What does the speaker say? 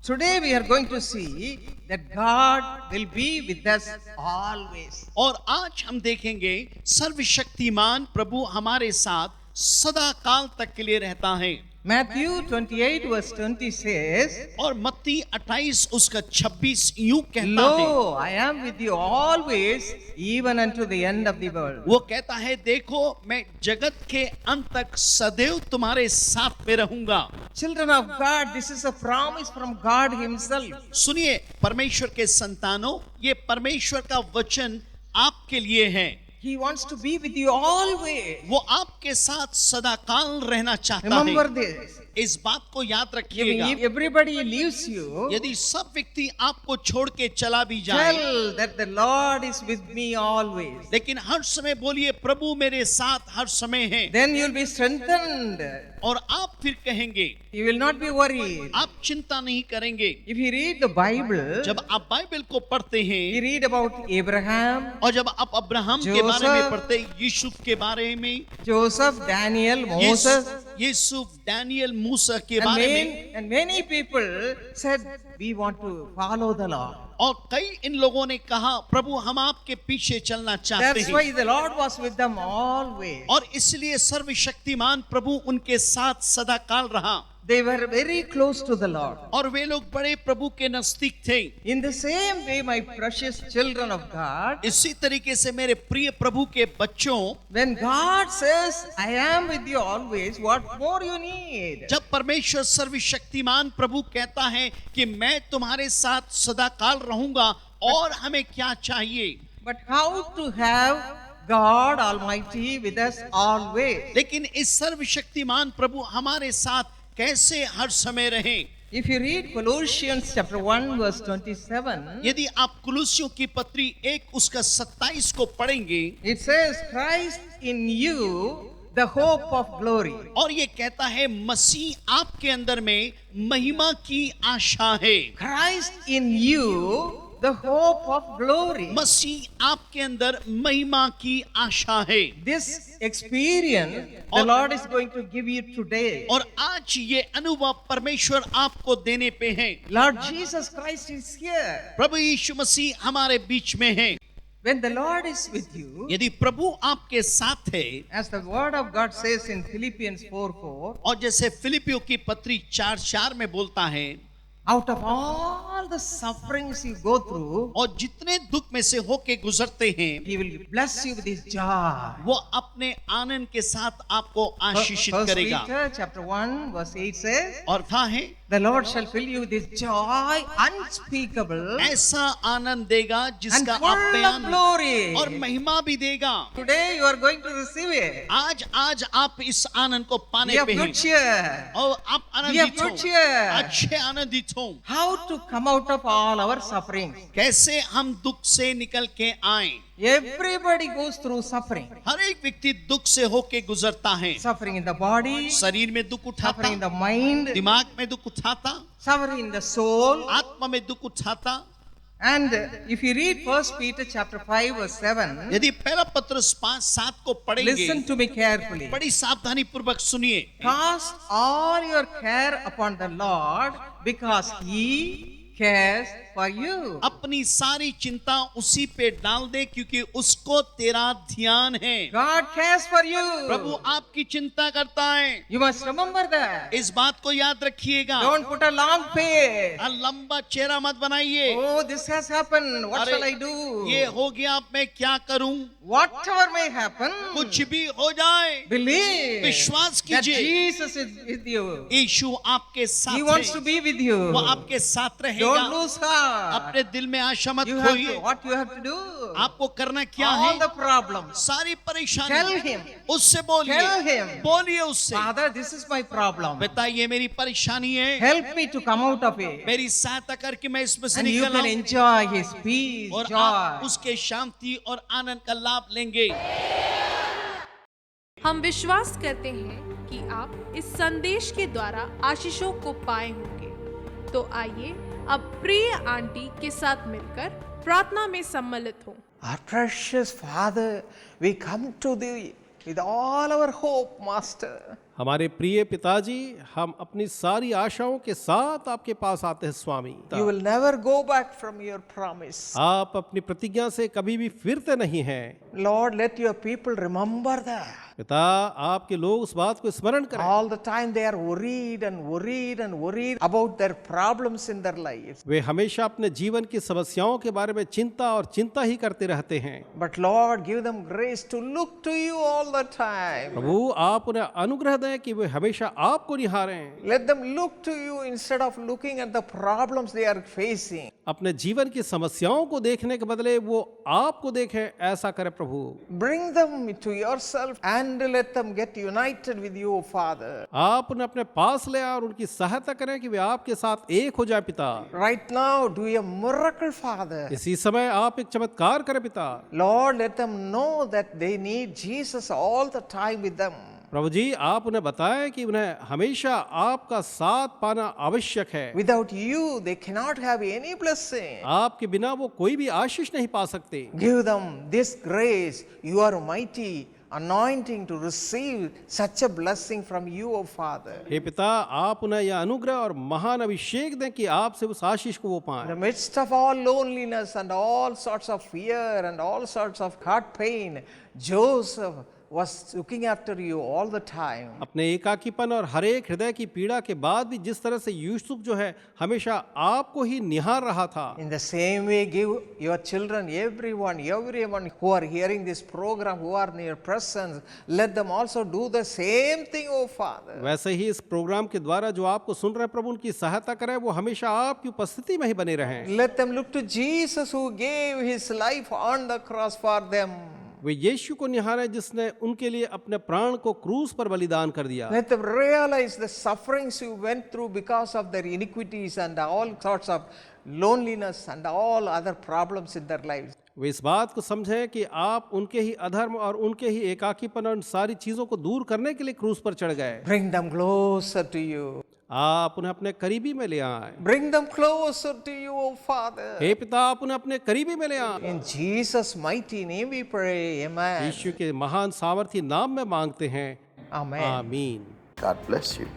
Today we are going to see that God will be with us always. और आज हम देखेंगे सर्वशक्तिमान प्रभु हमारे साथ सदा काल तक के लिए रहता है। Matthew 28 verse 20 says, और मत्ती 28 उसका 26 यूं कहता है, Lo, I am with you always, even unto the end of the world. वो कहता है देखो मैं जगत के अंत तक सदैव तुम्हारे साथ में रहूंगा। Children of God, this is a promise from God Himself. सुनिए परमेश्वर के संतानों, ये परमेश्वर का वचन आपके लिए है। He wants to be with you always. वो आपके साथ सदा काल रहना चाहता Remember है। this. इस बात को याद If रखिएगा। everybody leaves you, यदि सब व्यक्ति आपको छोड़ के चला भी जाए, tell that the Lord is with me always. लेकिन हर समय बोलिए प्रभु मेरे साथ हर समय है। Then you'll be strengthened. और आप फिर कहेंगे, You will not be worried. आप चिंता नहीं करेंगे। If you read the Bible, जब आप बाइबल को पढ़ते you हैं read about Abraham, और जब आप अब्राहम के बारे में जोसेफ, पढ़ते हैं, यूसुफ के बारे में, Joseph, Daniel, Moses, Yusuf, Daniel, Musa के and बारे में, many people said, we want to follow the Lord. और कई इन लोगों ने कहा प्रभु हम आपके पीछे चलना चाहते That's हैं। why the Lord was with them always. और इसलिए सर्वशक्तिमान प्रभु उनके साथ सदा काल रहा। They were very close to the Lord. और वे लोग बड़े प्रभु के नजदीक थे। In the same way, my precious children of God, इसी तरीके से मेरे प्रिय प्रभु के बच्चों, when God says, I am with you always, what more you need? जब परमेश्वर सर्वशक्तिमान प्रभु कहता है कि मैं तुम्हारे साथ सदा काल रहूंगा, और हमें क्या चाहिए? But how to have God Almighty with us always? लेकिन इस सर्वशक्तिमान प्रभु हमारे साथ कैसे हर समय रहें? If you read Colossians chapter 1 verse 27, यदि आप कुलुस्सियों की पत्री 1 उसका 27 को पढ़ेंगे, it says, Christ in you, the hope of glory. और ये कहता है मसीह आपके अंदर में महिमा की आशा है। Christ in you, the hope of glory. मसीह आपके अंदर महिमा की आशा है। This experience the Lord is going to give you today. और आज ये अनुभव परमेश्वर आपको देने पे है। Lord Jesus Christ is here. प्रभु यीशु मसीह हमारे बीच में है। When the Lord is with you, यदि प्रभु आपके साथ है, as the word of God says in Philippians 4:4, और जैसे फिलिपियों की पत्री 4:4 में बोलता है, out of all the sufferings you go through, और जितने दुख में से होके गुजरते हैं, He will bless you with His joy. वो अपने आनंद के साथ आपको आशीषित First करेगा। Peter chapter 1 verse 8 says, और कहा है the Lord shall fill you with His joy unspeakable ऐसा आनंद देगा and जिसका आप full of बयान, glory. और महिमा भी देगा। Today you are going to receive it. आज आप इस आनंद को We पाने have पे good हैं, cheer. और आप We have आनंदित हो, good cheer. अच्छे आनंदित हो। How to come out of all our sufferings? कैसे हम दुख से निकल के आए? Everybody goes through suffering. हर एक व्यक्ति दुख से होके गुजरता है। Suffering in the body, शरीर में दुख उठाता, suffering in the mind, दिमाग में दुख उठाता, suffering in the soul. आत्मा में दुख उठाता। And if you read 1 Peter chapter 5 verse 7, यदि पहला पत्र 5:7 को पढ़ेंगे, listen to me carefully. बड़ी सावधानी पूर्वक सुनिए। Cast all your care upon the Lord because He cares for you. अपनी सारी चिंता उसी पे डाल दे क्योंकि उसको तेरा ध्यान है। God cares for you. प्रभु आपकी चिंता करता है। You must remember that. इस बात को याद रखिएगा। Don't put a long face. लंबा चेहरा मत बनाइए। Oh, this has happened. What अरे, shall I do? ये हो गया, अब मैं क्या करूं? Whatever may happen, कुछ भी हो जाए, believe विश्वास that कीजिए। Jesus is with you. यीशु आपके साथ He wants to है, be with you. वो आपके साथ रहेगा। Don't lose heart. अपने दिल में आशा मत You have खोइए। to, what you have to do? आपको करना क्या All है? the problems. सारी Tell परेशानी him. उससे Tell बोलिए, him. बोलिए उससे, Father, this is my problem. बताइए मेरी परेशानी है, Help me to come out of it. मेरी सहायता करके मैं इसमें से And you निकल can आऊं, enjoy His peace, और आप joy. उसके शांति और आनंद का लाभ लेंगे। हम विश्वास करते हैं कि आप इस संदेश के द्वारा आशीषों को पाए होंगे। तो आइए अब प्रिय आंटी के साथ मिलकर प्रार्थना में सम्मिलित हों। Our precious Father, we come to Thee with all our hope, Master. हमारे प्रिय पिताजी, हम अपनी सारी आशाओं के साथ आपके पास आते हैं स्वामी। You will never go back from your promise. आप अपनी प्रतिज्ञा से कभी भी फिरते नहीं हैं। Lord, let your people remember that. पिता, आपके लोग उस बात को स्मरण करें। All the time they are worried and worried and worried about their problems in their life. वे हमेशा अपने जीवन की समस्याओं के बारे में चिंता और चिंता ही करते रहते हैं। But Lord, give them grace to look to you all the time. प्रभु, आप उन्हें अनुग्रह दें कि वे हमेशा आपको निहारें। Let them look to you instead of looking at the problems they are facing. अपने जीवन की समस्याओं को देखने के बदले वो आपको देखें, ऐसा करें प्रभु। Bring them to yourself and let them get united with you, Father. आप उन्हें अपने पास ले आए और उनकी सहायता करें कि वे आपके साथ एक हो जाए पिता। Right now, do a miracle, Father. इसी समय आप एक चमत्कार करें पिता। Lord, let them know that they need Jesus all the time with them. प्रभु जी, आप उन्हें बताएं कि उन्हें हमेशा आपका साथ पाना आवश्यक है। Without you, they cannot have any blessing. आपके बिना वो कोई भी आशीष नहीं पा सकते। Give them this grace. You are mighty, anointing to receive such a blessing from you, O Father. हे पिता, आप उन्हें यह अनुग्रह और महान अभिषेक दें कि आपसे उस आशीष को वो In पाएं। the midst of all loneliness and all sorts of fear and all sorts of heart pain, Joseph was looking after you all the time. अपने एकाकीपन और हर एक हृदय की पीड़ा के बाद भी जिस तरह से यूसुफ जो है हमेशा आपको ही निहार रहा था, In the same way, give your children, everyone who are hearing this program, who are in your presence, let them also do the same thing, O Father. वैसे ही इस प्रोग्राम के द्वारा जो आपको सुन रहे हैं प्रभु, उनकी सहायता करें, वो हमेशा आपकी उपस्थिति में ही बने रहें। Let them look to Jesus who gave his life on the cross for them. वे यीशु को निहारें जिसने उनके लिए अपने प्राण को क्रूस पर बलिदान कर दिया। Let them realize the sufferings you went through because of their iniquities and all sorts of loneliness and all other problems in their lives. वे इस बात को समझें कि आप उनके ही अधर्म और उनके ही एकाकीपन और उन सारी चीजों को दूर करने के लिए क्रूस पर चढ़ गए। Bring them closer to you. आप उन्हें अपने करीबी में ले आए। Bring them closer to you, O Father. हे पिता, आप उन्हें अपने करीबी में ले आए। In Jesus' mighty name we pray. Amen. यीशु के महान सामर्थी नाम में मांगते हैं, Amen. आमीन। God bless you.